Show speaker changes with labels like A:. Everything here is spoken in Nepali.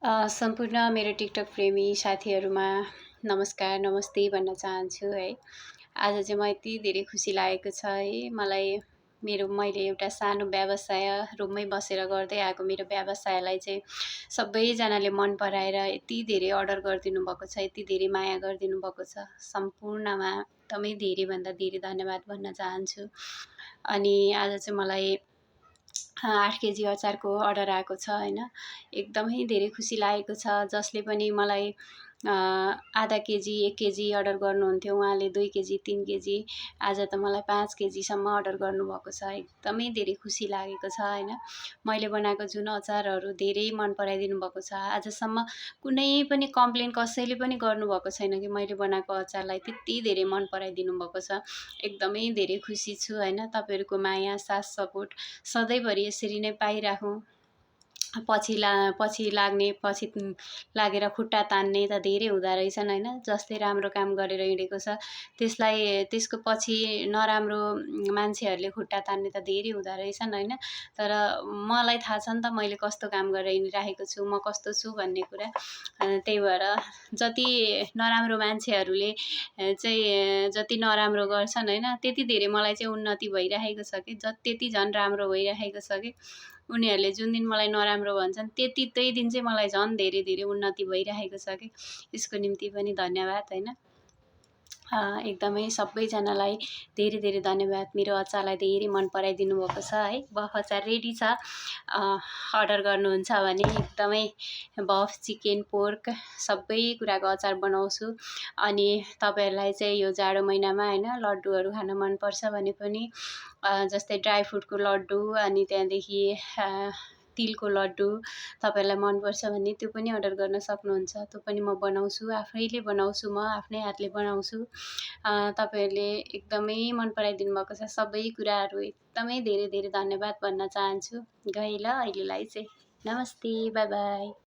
A: सम्पूर्ण मेरो टिकटक प्रेमी साथीहरूमा नमस्कार नमस्ते भन्न चाहन्छु है। आज चाहिँ म यति धेरै खुसी लागेको छ है। मैले एउटा सानो व्यवसाय रुममै बसेर गर्दै आएको मेरो व्यवसायलाई चाहिँ सबैजनाले मन पराएर यति धेरै अर्डर गरिदिनु भएको छ, यति धेरै माया गरिदिनु भएको छ। सम्पूर्णमा एकदमै धेरैभन्दा धेरै धन्यवाद भन्न चाहन्छु। अनि आज चाहिँ मलाई 8 केजी अचारको अर्डर आएको छ होइन। एकदमै धेरै खुसी लागेको छ। जसले पनि मलाई आधा केजी 1 केजी अर्डर गर्नुहुन्थ्यो उहाँले 2 केजी 3 केजी आज त मलाई 5 केजीसम्म अर्डर गर्नुभएको छ। एकदमै धेरै खुसी लागेको छ होइन। मैले बनाएको जुन अचारहरू धेरै मन पराइदिनु भएको छ। आजसम्म कुनै पनि कम्प्लेन कसैले पनि गर्नुभएको छैन कि मैले बनाएको अचारलाई त्यति धेरै मन पराइदिनु भएको छ। एकदमै धेरै खुसी छु होइन। तपाईँहरूको माया साथ सपोर्ट सधैँभरि यसरी नै पाइराखौँ। पछि लागेर खुट्टा तान्ने त धेरै हुँदो रहेछन् होइन। जसले राम्रो काम गरेर हिँडेको छ त्यसको पछि नराम्रो मान्छेहरूले खुट्टा तान्ने त धेरै हुँदो रहेछन् होइन। तर मलाई थाहा छ नि त मैले कस्तो काम गरेर हिँडिराखेको छु, म कस्तो छु भन्ने कुरा। त्यही भएर जति नराम्रो मान्छेहरूले चाहिँ जति नराम्रो गर्छन् होइन, त्यति धेरै मलाई चाहिँ उन्नति भइरहेको छ कि त्यति झन् राम्रो भइरहेको छ कि उनीहरूले जुन दिन मलाई नराम्रो भन्छन् त्यही दिन चाहिँ मलाई झन् धेरै धेरै उन्नति भइरहेको छ कि यसको निम्ति पनि धन्यवाद होइन। एकदमै सबैजनालाई धेरै धेरै धन्यवाद। मेरो अचारलाई धेरै मन पराइदिनु भएको छ है। बफ अचार रेडी छ। अर्डर गर्नुहुन्छ भने एकदमै बफ चिकन पोर्क सबै कुराको अचार बनाउँछु। अनि तपाईँहरूलाई चाहिँ यो जाडो महिनामा होइन लड्डुहरू खान मनपर्छ भने पनि जस्तै ड्राई फ्रुटको लड्डु अनि त्यहाँदेखि तिलको लड्डु तपाईँहरूलाई मनपर्छ भने त्यो पनि अर्डर गर्न सक्नुहुन्छ। त्यो पनि म बनाउँछु, आफैले बनाउँछु, म आफ्नै हातले बनाउँछु। तपाईँहरूले एकदमै मन पराइदिनु भएको छ सबै कुराहरू। एकदमै धेरै धेरै धन्यवाद भन्न चाहन्छु। गएँ ल अहिलेलाई चाहिँ। नमस्ते, बाई बाई।